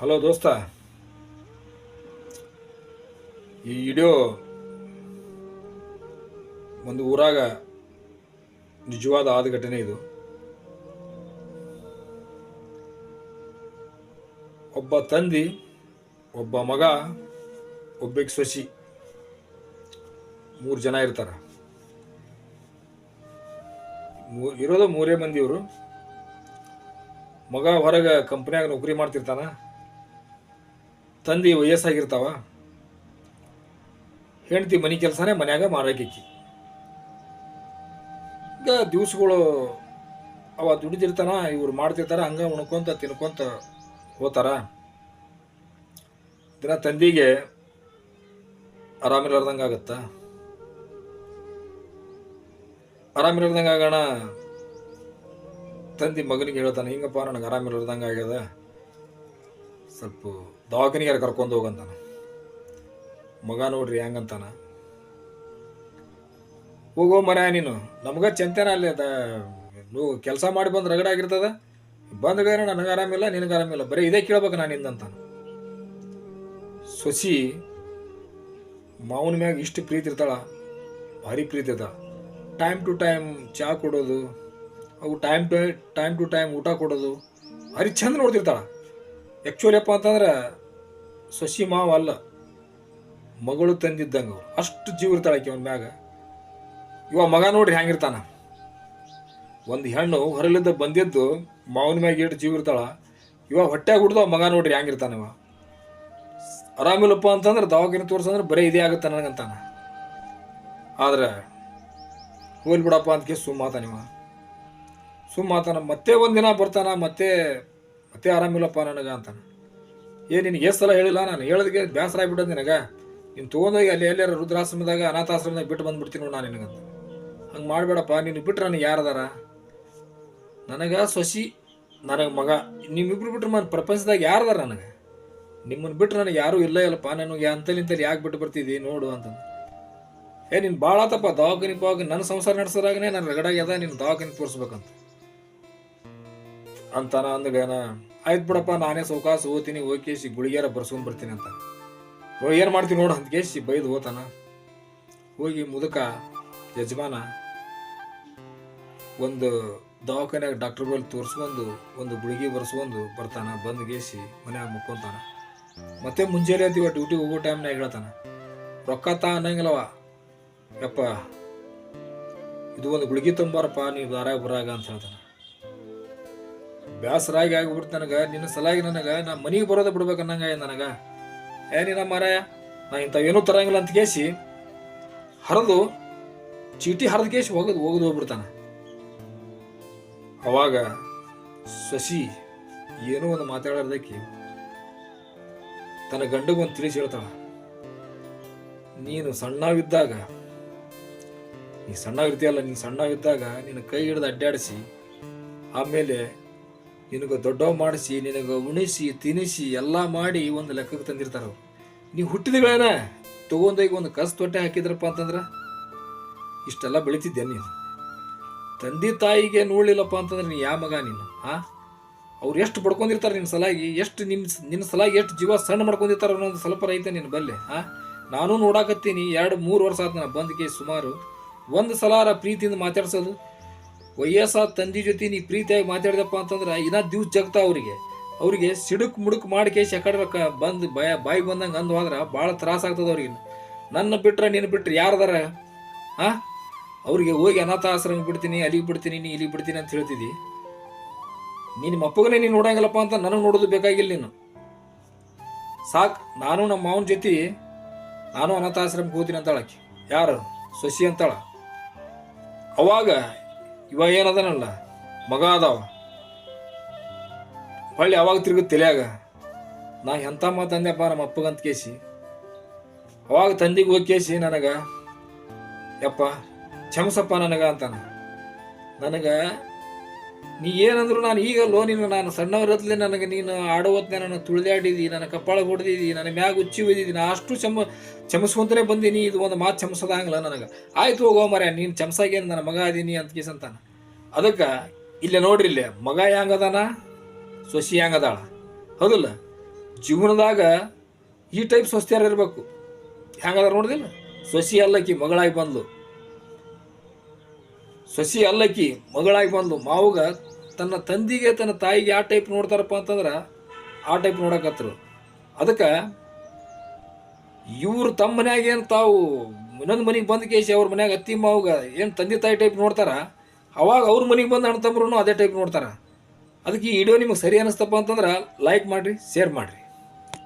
Hello ದೋಸ್ತ, ಈ video ಒಂದು ಊರಾಗ ನಿಜವಾದ ಆದ ಘಟನೆ. ಇದು ಒಬ್ಬ ತಂದಿ, ಒಬ್ಬ ಮಗ, ಒಬ್ಬಕ್ಕೆ ಸೊಸಿ, 3 ಜನ ಇರ್ತಾರೆ. ಇರೋದು 3 ಮಂದಿ. ಇವರು ಮಗ ಹೊರಗೆ ಕಂಪ್ನಿಯಾಗ ನೌಕರಿ ಮಾಡ್ತಿರ್ತಾನ. ತಂದಿ ವಯಸ್ಸಾಗಿರ್ತಾವ. ಹೆಂಡತಿ ಮನೆ ಕೆಲಸನೇ ಮನ್ಯಾಗ ಮಾಡಾಕಿ. ಈಗ ದಿವ್ಸಗಳು ಅವ ದುಡಿದಿರ್ತಾನ, ಇವ್ರು ಮಾಡ್ತಿರ್ತಾರ. ಹಂಗ ಉಣ್ಕೊಂತ ತಿನ್ಕೊಂತ ಹೋತಾರ. ದಿನ ತಂದಿಗೆ ಆರಾಮಿಲ್ಲಾರ್ದಂಗೆ ಆಗತ್ತ. ಆರಾಮಿಲ್ಲಾರ್ದಂಗೆ ಆಗೋಣ ತಂದಿ ಮಗನಿಗೆ ಹೇಳ್ತಾನೆ, ಹಿಂಗಪ್ಪ ನನಗೆ ಆರಾಮಿಲ್ಲಾರ್ದಂಗೆ ಆಗ್ಯದ, ಸ್ವಲ್ಪ ದವಾಖಾನಿಗೆ ಕರ್ಕೊಂಡು ಹೋಗಂತಾನ. ಮಗ ನೋಡ್ರಿ ಹೆಂಗಂತಾನ, ಹೋಗೋ ಮರ ನೀನು, ನಮ್ಗ ಚಂತೇನ ಅಲ್ಲಿ ಅದ, ನೀವು ಕೆಲಸ ಮಾಡಿ ಬಂದು ರಗಡಾಗಿರ್ತದ, ಬಂದ್ಗೇನ ನನಗೆ ಆರಾಮಿಲ್ಲ, ನಿನಗೆ ಆರಾಮಿಲ್ಲ, ಬರೀ ಇದೇ ಕೇಳ್ಬೇಕು ನಾನು ಇಂದಂತಾನ. ಸೊಸಿ ಮಾವನ ಮ್ಯಾಗ ಇಷ್ಟು ಪ್ರೀತಿ ಇರ್ತಾಳ, ಭಾರಿ ಪ್ರೀತಿ ಇರ್ತಾಳ. ಟೈಮ್ ಟು ಟೈಮ್ ಚಹಾ ಕೊಡೋದು, ಅವು ಟೈಮ್ ಟು ಟೈಮ್ ಊಟ ಕೊಡೋದು, ಭಾರಿ ಚಂದ ನೋಡ್ತಿರ್ತಾಳ. ಆ್ಯಕ್ಚುಲಿ ಅಪ್ಪ ಅಂತಂದ್ರೆ ಸೊಸಿ ಮಾವ ಅಲ್ಲ, ಮಗಳು ತಂದಿದ್ದಂಗೆ. ಅವ್ರು ಅಷ್ಟು ಜೀವ ಇರ್ತಾಳಕ್ಕೆ ಅವನ ಮ್ಯಾಗ. ಇವ ಮಗ ನೋಡ್ರಿ ಹೆಂಗಿರ್ತಾನ. ಒಂದು ಹೆಣ್ಣು ಹೊರಲಿದ್ದ ಬಂದಿದ್ದು ಮಾವನ ಮ್ಯಾಗ ಎಷ್ಟು ಜೀವ ಇರ್ತಾಳ. ಇವ ಹೊಟ್ಟೆಗೆ ಹುಡ್ದು ಮಗ ನೋಡ್ರಿ ಹೆಂಗಿರ್ತಾನ. ಇವ ಆರಾಮಿಲ್ಲಪ್ಪ ಅಂತಂದ್ರೆ ದವಾಖಾನೆ ತೋರ್ಸಂದ್ರೆ ಬರೀ ಇದೇ ಆಗುತ್ತೆ ನನಗಂತಾನ. ಆದ್ರೆ ಹೋಲ್ ಬಿಡಪ್ಪ ಅಂತ ಸುಮ್ಮಾತಾನ. ಇವ ಸುಮ್ಮಾತಾನ. ಮತ್ತೆ ಒಂದಿನ ಬರ್ತಾನ, ಮತ್ತೆ ಆರಾಮಿಲ್ಲಪ್ಪ ನನಗೆ ಅಂತಾನ. ನಿನಗೆ ಎಷ್ಟು ಸಲ ಹೇಳಿಲ್ಲ, ನಾನು ಹೇಳೋದಕ್ಕೆ ಬೇಸರ ಆಗ್ಬಿಟ್ಟದ ನಿನಗೆ, ನೀನು ತೊಗೊಂಡೋಗಿ ಅಲ್ಲಿ ಎಲ್ಲಾರ ರುದ್ರಾಶ್ರಮದಾಗ ಅನಾಥಾಶ್ರಮದಾಗ ಬಿಟ್ಟು ಬಂದ್ಬಿಡ್ತೀನಿ ನಾನು ನಿನಗಂತ. ಹಂಗೆ ಮಾಡಬೇಡಪ್ಪ, ನೀನು ಬಿಟ್ರೆ ನನಗೆ ಯಾರದಾರ? ನನಗೆ ಸೊಸಿ, ನನಗೆ ಮಗ, ನಿಮ್ಮಿಬ್ರು ಬಿಟ್ರೆ ಪ್ರಪಂಚದಾಗ ಯಾರದಾರ ನನಗೆ? ನಿಮ್ಮನ್ನು ಬಿಟ್ರೆ ನನಗೆ ಯಾರೂ ಇಲ್ಲ ಇಲ್ಲಪ್ಪ, ನನಗೆ ಅಂತಲಿಂತಲ್ಲಿ ಯಾಕೆ ಬಿಟ್ಟು ಬರ್ತಿದ್ದಿ ನೋಡು ಅಂತಂದು. ನೀನು ಭಾಳ ಆತಪ್ಪ, ದವಾಖಾನೆ ನನ್ನ ಸಂಸಾರ ನಡೆಸೋದಾಗನೇ ನಾನು ರಗಡಾಗ್ಯದ, ನೀನು ದವಾಖಾನೆ ತೋರಿಸ್ಬೇಕಂತ ಅಂತಾನ. ಅಂದಗೇನ ಆಯ್ತು ಬಿಡಪ್ಪ, ನಾನೇ ಸೌಕಾಸ ಹೋಗ್ತೀನಿ, ಹೋಗಿ ಗುಳಿಗ್ಯಾರ ಬರ್ಸ್ಕೊಂಡ್ ಬರ್ತೀನಿ ಅಂತ. ಏನು ಮಾಡ್ತೀನಿ ನೋಡು ಅಂತ ಕೇಸಿ ಬೈದು ಹೋತಾನ. ಹೋಗಿ ಮುದುಕ ಯಜಮಾನ ಒಂದು ದವಾಖಾನ್ಯಾಗ ಡಾಕ್ಟರ್ ಬಳಿ ತೋರಿಸ್ಕೊಂಡು ಒಂದು ಗುಳಿಗೆ ಬರ್ಸ್ಕೊಂಡು ಬರ್ತಾನ. ಬಂದು ಗೇಸಿ ಮನ್ಯಾಗ ಮುಕ್ಕೊಂತಾನ. ಮತ್ತೆ ಮುಂಜಾನೆ ಅಂತೀವ ಡ್ಯೂಟಿಗೆ ಹೋಗೋ ಟೈಮ್ನಾಗ ಹೇಳ್ತಾನ, ರೊಕ್ಕ ಅನ್ನಂಗಿಲ್ಲವ, ಯಪ್ಪ ಇದು ಒಂದು ಗುಳಿಗೆ ತಂಬಾರಪ್ಪ ನೀವು ದಾರಾಗ ಬರಾಗ ಅಂತ ಹೇಳ್ತಾನ. ಬೇಸರಾಗಿ ಆಗಿಬಿಡ್ತು ನನಗೆ, ನಿನ್ನ ಸಲಾಗಿ ನನಗೆ ನಾ ಮನೆಗೆ ಬರೋದ ಬಿಡ್ಬೇಕು ಅನ್ನಂಗ ನನಗೆ. ನಿನ್ನ ಮಾರಾಯ, ನಾ ಇಂಥವೇನೂ ತರಂಗಿಲ್ಲ ಅಂತ ಕೇಸಿ ಹರಿದು ಚೀಟಿ ಹರಿದು ಕೇಸಿ ಒಗದು ಹೋಗ್ಬಿಡ್ತಾನ. ಅವಾಗ ಸೊಸಿ ಏನೋ ಒಂದು ಮಾತಾಡೋದಕ್ಕೆ ತನ್ನ ಗಂಡಗೊಂದು ತಿಳಿಸಿ ಹೇಳ್ತಾಳ, ನೀನು ಸಣ್ಣವಿದ್ದಾಗ, ನೀ ಸಣ್ಣವಿರ್ತೀಯಲ್ಲ, ನೀನು ಸಣ್ಣವಿದ್ದಾಗ ನಿನ್ನ ಕೈ ಹಿಡಿದು ಅಡ್ಡಾಡಿಸಿ, ಆಮೇಲೆ ನಿನಗೆ ದೊಡ್ಡವ ಮಾಡಿಸಿ, ನಿನಗೆ ಉಣಿಸಿ ತಿನ್ನಿಸಿ ಎಲ್ಲ ಮಾಡಿ ಒಂದು ಲೆಕ್ಕಕ್ಕೆ ತಂದಿರ್ತಾರ. ಅವ್ರು ನೀವು ಹುಟ್ಟಿದಗಳೇನ ತಗೊಂಡೋಗಿ ಒಂದು ಕಸ ತೊಟ್ಟೆ ಹಾಕಿದ್ರಪ್ಪ ಅಂತಂದ್ರೆ ಇಷ್ಟೆಲ್ಲ ಬೆಳಿತಿದ್ದೆ ನೀನು. ತಂದೆ ತಾಯಿಗೆ ನೋಡ್ಲಿಲ್ಲಪ್ಪ ಅಂತಂದ್ರೆ ನೀ ಯಾವ ಮಗ ನೀನು? ಅವ್ರು ಎಷ್ಟು ಬಡ್ಕೊಂಡಿರ್ತಾರೆ ನಿನ್ನ ಸಲಾಗಿ, ಎಷ್ಟು ನಿನ್ನ ಸಲಾಗಿ ಎಷ್ಟು ಜೀವ ಸಣ್ಣ ಮಾಡ್ಕೊಂಡಿರ್ತಾರೆ ಅನ್ನೋದು ಸ್ವಲ್ಪ ರೈತ ನಿನ್ನ ಬಲ್ಲೆ. ನಾನು ನೋಡಾಕತ್ತೀನಿ, 2-3 ವರ್ಷ ಆತ ನಾನು ಬಂದಕ್ಕೆ. ಸುಮಾರು ಒಂದು ಸಲಾರ ಪ್ರೀತಿಯಿಂದ ಮಾತಾಡ್ಸೋದು. ವಯಸ್ಸಾದ ತಂದೆ ಜೊತೆ ನೀ ಪ್ರೀತಿಯಾಗಿ ಮಾತಾಡಿದಪ್ಪ ಅಂತಂದ್ರೆ ಇನ್ನೂ ದಿವ್ಸ ಜಗ್ತಾ. ಅವ್ರಿಗೆ ಸಿಡುಕ್ ಮುಡುಕ್ ಮಾಡಿ ಕೇಸಿ ಯಾಕಡೆ ಬಂದು ಬಾಯಿಗೆ ಬಂದಂಗೆ ಅಂದು ಹೋದ್ರೆ ಭಾಳ ತ್ರಾಸ ಆಗ್ತದೆ ಅವ್ರಿಗೆ. ನನ್ನ ಬಿಟ್ರೆ ನೀನು ಬಿಟ್ರೆ ಯಾರದಾರ? ಅವ್ರಿಗೆ ಹೋಗಿ ಅನಾಥಾಶ್ರಮ ಬಿಡ್ತೀನಿ, ಅಲ್ಲಿಗೆ ಬಿಡ್ತೀನಿ, ನೀ ಇಲ್ಲಿಗೆ ಬಿಡ್ತೀನಿ ಅಂತ ಹೇಳ್ತಿದ್ದಿ. ನಿಮ್ಮ ಅಪ್ಪಗನೇ ನೀನು ನೋಡಂಗಿಲ್ಲಪ್ಪ ಅಂತ ನನಗೆ ನೋಡೋದು ಬೇಕಾಗಿಲ್ಲ. ನೀನು ಸಾಕು, ನಾನು ನಮ್ಮ ಮಾವನ ಜೊತೆ ನಾನು ಅನಾಥಾಶ್ರಮಕ್ಕೆ ಹೋಗ್ತೀನಿ ಅಂತಾಳಕ್ಕೆ. ಯಾರು? ಸೊಸಿ ಅಂತಾಳ. ಅವಾಗ ಇವ ಏನದನಲ್ಲ ಮಗ ಅದಾವ, ಹೊಳ್ಳಿ ಅವಾಗ ತಿರುಗಿ ತಲೆಯಾಗ ನಾ ಎಂಥ ಮಾತು ಅಂದ್ಯಪ್ಪ ನಮ್ಮ ಅಪ್ಪಗಂತ ಕೇಸಿ. ಅವಾಗ ತಂದಿಗೆ ಹೋಗಿ ಕೇಸಿ ನನಗೆ, ಯಪ್ಪ ಕ್ಷಮಸಪ್ಪ ನನಗ ಅಂತಾನ. ನನಗೆ ನೀ ಏನಂದ್ರು ನಾನು ಈಗಲ್ಲೋ, ನೀನು ನಾನು ಸಣ್ಣವರತ್ಲೆ ನನಗೆ ನೀನು ಆಡೋವತ್ನೆ ನನಗೆ ತುಳಿದಾಡಿದಿ, ನನ್ನ ಕಪ್ಪಾಳ ಹೊಡೆದಿದ್ದಿ, ನನ್ನ ಮ್ಯಾಗ ಉಚ್ಚಿ ಒಯ್ದಿದ್ದಿ, ನಾ ಅಷ್ಟು ಕ್ಷಮಿಸ್ಕೊಂತಲೇ ಬಂದೀನಿ. ಇದು ಒಂದು ಮಾತು ಕ್ಷಮಿಸೋದಾಗಲ್ಲ ನನಗೆ. ಆಯ್ತು ಹೋಗೋ ಮರ, ನೀನು ಕ್ಷಮಿಸಾಗೇನು ನನ್ನ ಮಗ ಅದೀನಿ ಅಂತ ಕೇಸಂತಾನ. ಅದಕ್ಕೆ ಇಲ್ಲೇ ನೋಡ್ರಿ, ಇಲ್ಲೇ ಮಗ ಹೆಂಗದಾನ, ಸೊಸಿ ಹೆಂಗದಾಳ, ಹೌದಲ್ಲ? ಜೀವನದಾಗ ಈ ಟೈಪ್ ಸ್ವಸ್ತಿಯಾರ ಇರಬೇಕು. ಹೆಂಗದ ನೋಡಿದಿಲ್ಲ, ಸೊಸಿ ಅಲ್ಲಕ್ಕಿ ಮಗಳಾಗಿ ಬಂದ್ಲು, ಸೊಸಿ ಅಲ್ಲಕ್ಕಿ ಮಗಳಾಗಿ ಬಂದ್ಲು. ಮಾವುಗ ತನ್ನ ತಂದಿಗೆ ತನ್ನ ತಾಯಿಗೆ ಯಾವ ಟೈಪ್ ನೋಡ್ತಾರಪ್ಪ ಅಂತಂದ್ರೆ ಆ ಟೈಪ್ ನೋಡಕತ್ತರು. ಅದಕ್ಕೆ ಇವ್ರು ತಮ್ಮ ಮನ್ಯಾಗ ಏನು ತಾವು ಇನ್ನೊಂದು ಮನೆಗೆ ಬಂದು ಕೇಸಿ ಅವ್ರ ಮನ್ಯಾಗ ಅತ್ತಿ ಮಾವುಗ ಏನು ತಂದೆ ತಾಯಿ ಟೈಪ್ ನೋಡ್ತಾರ, ಅವಾಗ ಅವ್ರ ಮನೆಗೆ ಬಂದು ಅಣ್ಣ ತಮ್ಮರು ಅದೇ ಟೈಪ್ ನೋಡ್ತಾರ. ಅದಕ್ಕೆ ಈ ವಿಡಿಯೋ ನಿಮಗೆ ಸರಿ ಅನ್ನಿಸ್ತಪ್ಪ ಅಂತಂದ್ರೆ ಲೈಕ್ ಮಾಡಿರಿ, ಶೇರ್ ಮಾಡಿರಿ.